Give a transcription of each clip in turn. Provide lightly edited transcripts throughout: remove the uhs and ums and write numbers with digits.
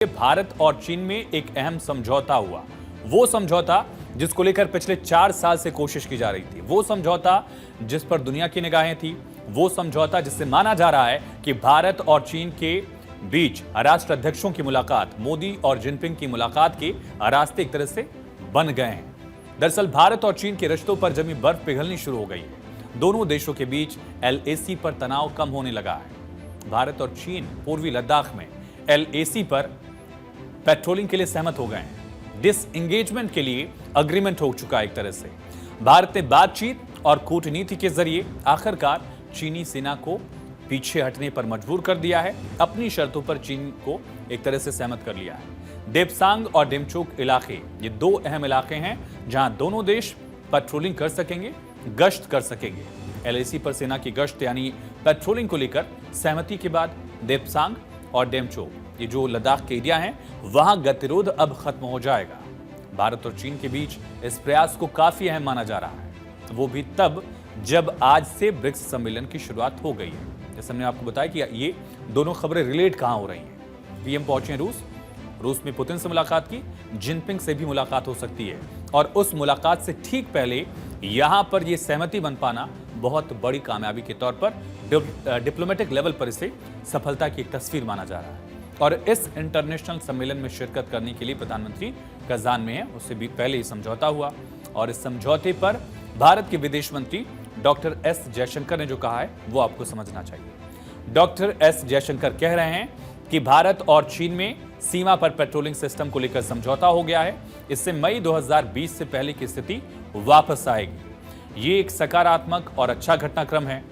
भारत और चीन में एक अहम समझौता हुआ। वो समझौता जिसको लेकर पिछले 4 साल से कोशिश की जा रही थी, वो समझौता जिस पर दुनिया की निगाहें थी, वो समझौता जिससे माना जा रहा है कि भारत और चीन के बीच राष्ट्र अध्यक्षों की मुलाकात, मोदी और जिनपिंग की मुलाकात के रास्ते एक तरह से बन गए हैं। दरअसल भारत और चीन के रिश्तों पर जमी बर्फ पिघलनी शुरू हो गई है। दोनों देशों के बीच LAC पर तनाव कम होने लगा है। भारत और चीन पूर्वी लद्दाख में LAC पर पेट्रोलिंग के लिए सहमत हो गए हैं। डिसएंगेजमेंट के लिए अग्रीमेंट हो चुका है। एक तरह से भारत ने बातचीत और कूटनीति के जरिए आखिरकार चीनी सेना को पीछे हटने पर मजबूर कर दिया है। अपनी शर्तों पर चीन को एक तरह से सहमत कर लिया है। देपसांग और डेमचोक इलाके, ये 2 अहम इलाके हैं जहां दोनों देश पेट्रोलिंग कर सकेंगे, गश्त कर सकेंगे। LAC पर सेना की गश्त यानी पेट्रोलिंग को लेकर सहमति के बाद देपसांग और डेमचोक, ये जो लद्दाख के एरिया हैं, वहां गतिरोध अब खत्म हो जाएगा। भारत और चीन के बीच इस प्रयास को काफी अहम माना जा रहा है, वो भी तब जब आज से ब्रिक्स सम्मेलन की शुरुआत हो गई है। जैसे हमने आपको बताया कि ये दोनों खबरें रिलेट कहां हो रही हैं। पीएम पहुंचे रूस में पुतिन से मुलाकात की, जिनपिंग से भी मुलाकात हो सकती है और उस मुलाकात से ठीक पहले यहां पर यह सहमति बन पाना बहुत बड़ी कामयाबी के तौर पर डिप्लोमेटिक लेवल पर इसे सफलता की एक तस्वीर माना जा रहा है। और इस इंटरनेशनल सम्मेलन में शिरकत करने के लिए प्रधानमंत्री कजान में है, उससे भी पहले ही समझौता हुआ और इस समझौते पर भारत के विदेश मंत्री डॉक्टर एस जयशंकर ने जो कहा है वो आपको समझना चाहिए। डॉक्टर एस जयशंकर कह रहे हैं कि भारत और चीन में सीमा पर पेट्रोलिंग सिस्टम को लेकर समझौता हो गया है। इससे मई 2020 से पहले की स्थिति वापस आएगी। ये एक सकारात्मक और अच्छा घटनाक्रम है।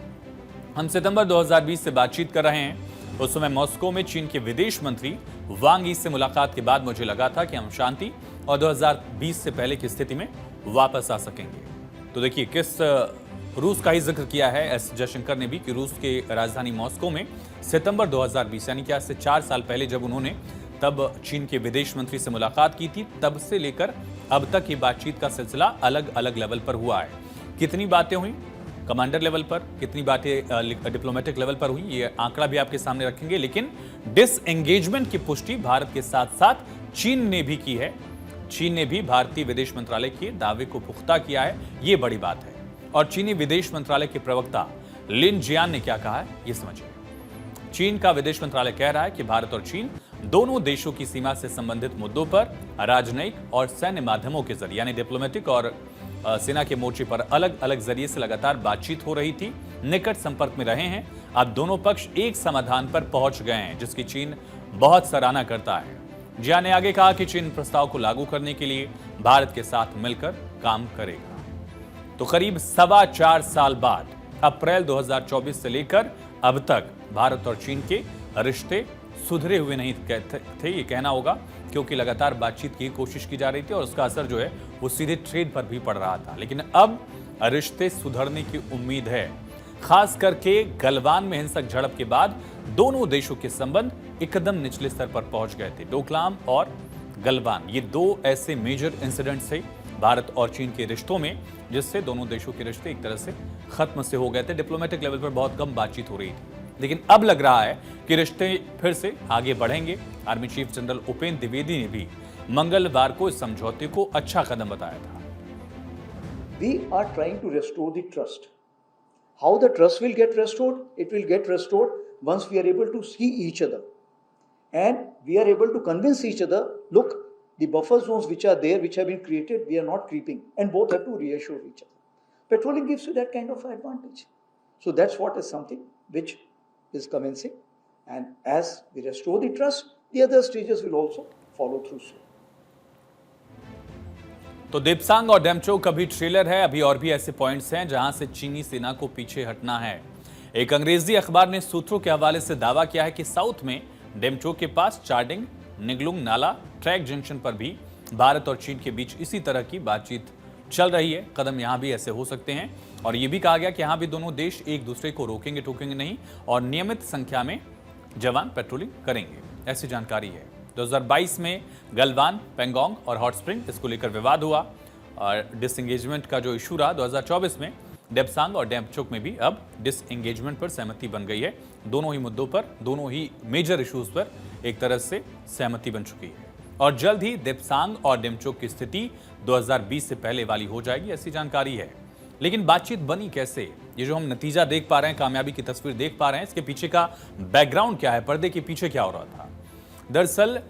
हम सितंबर 2020 से बातचीत कर रहे हैं। उस समय मॉस्को में चीन के विदेश मंत्री वांग यी से मुलाकात के बाद मुझे लगा था कि हम शांति और 2020 से पहले की स्थिति में वापस आ सकेंगे। तो देखिए किस रूस का ही जिक्र किया है एस जयशंकर ने भी कि रूस के राजधानी मॉस्को में सितंबर 2020 यानी कि आज से 4 साल पहले जब उन्होंने तब चीन के विदेश मंत्री से मुलाकात की थी, तब से लेकर अब तक ये बातचीत का सिलसिला अलग अलग लेवल पर हुआ है। कितनी बातें हुई कमांडर लेवल पर, कितनी बातें डिप्लोमेटिक लेवल पर हुई, ये आंकड़ा भी आपके सामने रखेंगे। लेकिन डिसएंगेजमेंट की पुष्टि भारत के साथ साथ चीन ने भी की है। चीन ने भी भारतीय विदेश मंत्रालय के दावे को पुख्ता किया है, ये बड़ी बात है। और चीनी विदेश मंत्रालय के प्रवक्ता लिन जियान ने क्या कहा है, ये समझिए। चीन का विदेश मंत्रालय कह रहा है कि भारत और चीन दोनों देशों की सीमा से संबंधित मुद्दों पर राजनयिक और सैन्य माध्यमों के जरिए यानी डिप्लोमेटिक और सेना के मोर्चे पर अलग अलग जरिए से लगातार बातचीत हो रही थी, निकट संपर्क में रहे हैं। अब दोनों पक्ष एक समाधान पर पहुंच गए हैं, जिसकी चीन बहुत सराहना करता है। जिया ने आगे कहा कि चीन प्रस्ताव को लागू करने के लिए भारत के साथ मिलकर काम करेगा। तो करीब 4.25 साल बाद अप्रैल 2024 से लेकर अब तक भारत और चीन के रिश्ते सुधरे हुए नहीं थे, ये कहना होगा, क्योंकि लगातार बातचीत की कोशिश की जा रही थी और उसका असर जो है वो सीधे ट्रेड पर भी पड़ रहा था। लेकिन अब रिश्ते सुधरने की उम्मीद है। खास करके गलवान में हिंसक झड़प के बाद दोनों देशों के संबंध एकदम निचले स्तर पर पहुंच गए थे। डोकलाम और गलवान, ये 2 ऐसे मेजर इंसिडेंट्स थे भारत और चीन के रिश्तों में, जिससे दोनों देशों के रिश्ते एक तरह से खत्म से हो गए थे। डिप्लोमेटिक लेवल पर बहुत कम बातचीत हो रही थी, लेकिन अब लग रहा है कि रिश्ते फिर से आगे बढ़ेंगे। Army chief general Upendra Dwivedi ने भी मंगलवार को इस समझौते को अच्छा कदम बताया था। We are trying to restore the trust. How the trust will get restored? It will get restored once we are able to see each other and we are able to convince each other, look, the buffer zones which are there, which have been created, we are not creeping, and both have to reassure each other. Petroling gives you that kind of advantage. So that's what is something which is convincing, and as we restore the trust, the other stages will also follow through soon. तो देपसांग और डेमचोक अभी trailer है, अभी और भी ऐसे points हैं जहां से चीनी सेना को पीछे हटना है। एक अंग्रेजी अखबार ने सूत्रों के हवाले से दावा किया है कि साउथ में डेमचोक के पास चार्डिंग निगलुंग नाला ट्रैक जंक्शन पर भी भारत और चीन के बीच इसी तरह की बातचीत चल रही है। कदम यहां भी ऐसे हो सकते हैं और यह भी कहा गया कि यहां भी दोनों देश एक दूसरे को रोकेंगे टोकेंगे नहीं और नियमित संख्या में जवान पेट्रोलिंग करेंगे, ऐसी जानकारी है। 2022 में गलवान, पेंगोंग और हॉट स्प्रिंग, इसको लेकर विवाद हुआ और डिसएंगेजमेंट का जो इशू रहा 2024 में देपसांग और डेमचोक में भी अब डिसएंगेजमेंट पर सहमति बन गई है। दोनों ही मुद्दों पर, दोनों ही मेजर इश्यूज पर एक तरह से सहमति बन चुकी है और जल्द ही देप्सांग और डेमचोक की स्थिति 2020 से पहले वाली हो जाएगी, ऐसी जानकारी है। लेकिन बातचीत बनी कैसे? ये जो हम नतीजा देख पा रहे हैं, कामयाबी की तस्वीर देख पा रहे हैं, इसके पीछे का बैकग्राउंड क्या है, पर्दे के पीछे क्या हो रहा था? दरअसल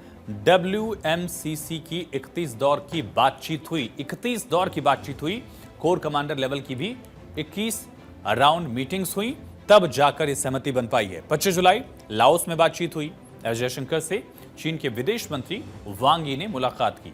WMCC की 31 दौर की बातचीत हुई, 31 दौर की बातचीत हुई, कोर कमांडर लेवल की भी 21 राउंड मीटिंग्स हुई, तब जाकर ये सहमति बन पाई है। 25 जुलाई लाओस में बातचीत हुई, एस जयशंकर से चीन के विदेश मंत्री वांग यी ने मुलाकात की।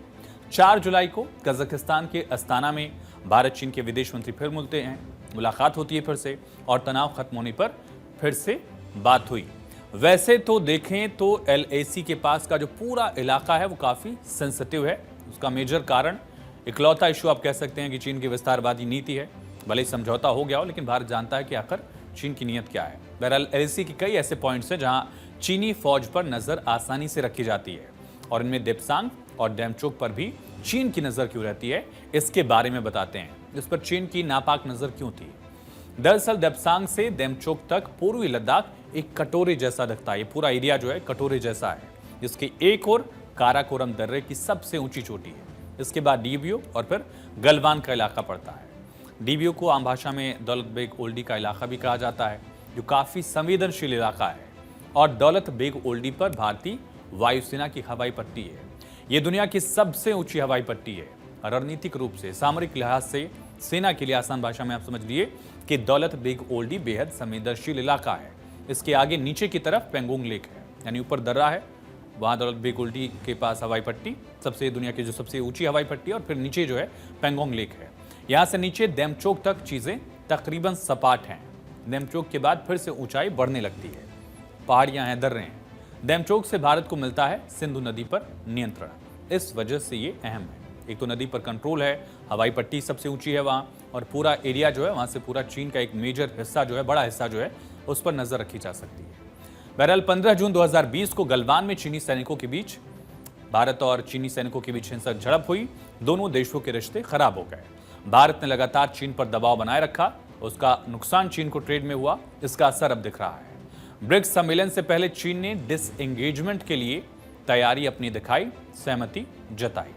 4 जुलाई को कजाकिस्तान के अस्ताना में भारत चीन के विदेश मंत्री फिर मिलते हैं, मुलाकात होती है फिर से और तनाव खत्म होने पर फिर से बात हुई। वैसे तो देखें तो LAC के पास का जो पूरा इलाका है वो काफी सेंसिटिव है। उसका मेजर कारण, इकलौता इशू आप कह सकते हैं कि चीन की विस्तारवादी नीति है। भले ही समझौता हो गया हो, लेकिन भारत जानता है कि आखिर चीन की नीयत क्या है। बहरहाल LAC के कई ऐसे पॉइंट्स हैं जहां चीनी फौज पर नजर आसानी से रखी जाती है और इनमें देप्सांग और डेमचोक पर भी चीन की नजर क्यों रहती है, इसके बारे में बताते हैं। इस पर चीन की नापाक नजर क्यों थी? दरअसल देप्सांग से डेमचोक तक पूर्वी लद्दाख एक कटोरे जैसा दिखता है। ये पूरा एरिया जो है कटोरे जैसा है, जिसके एक और काराकोरम दर्रे की सबसे ऊंची चोटी है। इसके बाद डीबियो और फिर गलवान का इलाका पड़ता है। डीबियो को आम भाषा में दौलत बेग ओल्डी का इलाका भी कहा जाता है, जो काफी संवेदनशील इलाका है और दौलत बेग ओल्डी पर भारतीय वायुसेना की हवाई पट्टी है। ये दुनिया की सबसे ऊंची हवाई पट्टी है। रणनीतिक रूप से, सामरिक लिहाज से, सेना के लिए आसान भाषा में आप समझ लिए कि दौलत बेग ओल्डी बेहद संवेदनशील इलाका है। इसके आगे नीचे की तरफ पेंगोंग लेक है, यानी ऊपर दर्रा है, वहां दौलत बेग ओल्डी के पास हवाई पट्टी, सबसे दुनिया की जो सबसे ऊंची हवाई पट्टी है, और फिर नीचे जो है पेंगोंग लेक है। यहां से नीचे डेमचोक तक चीजें तकरीबन सपाट हैं। डेमचोक के बाद फिर से ऊंचाई बढ़ने लगती है, पहाड़ियां हैं, दर्रे हैं। डेमचोक से भारत को मिलता है सिंधु नदी पर नियंत्रण। इस वजह से ये अहम है। एक तो नदी पर कंट्रोल है, हवाई पट्टी सबसे ऊंची है वहां, और पूरा एरिया जो है वहां से पूरा चीन का एक मेजर हिस्सा जो है, बड़ा हिस्सा जो है, उस पर नजर रखी जा सकती है। बहरहाल 15 जून 2020 को गलवान में चीनी सैनिकों के बीच, भारत और चीनी सैनिकों के बीच हिंसक झड़प हुई। दोनों देशों के रिश्ते खराब हो गए। भारत ने लगातार चीन पर दबाव बनाए रखा, उसका नुकसान चीन को ट्रेड में हुआ, इसका असर अब दिख रहा है। ब्रिक्स सम्मेलन से पहले चीन ने डिसएंगेजमेंट के लिए तैयारी अपनी दिखाई, सहमति जताई।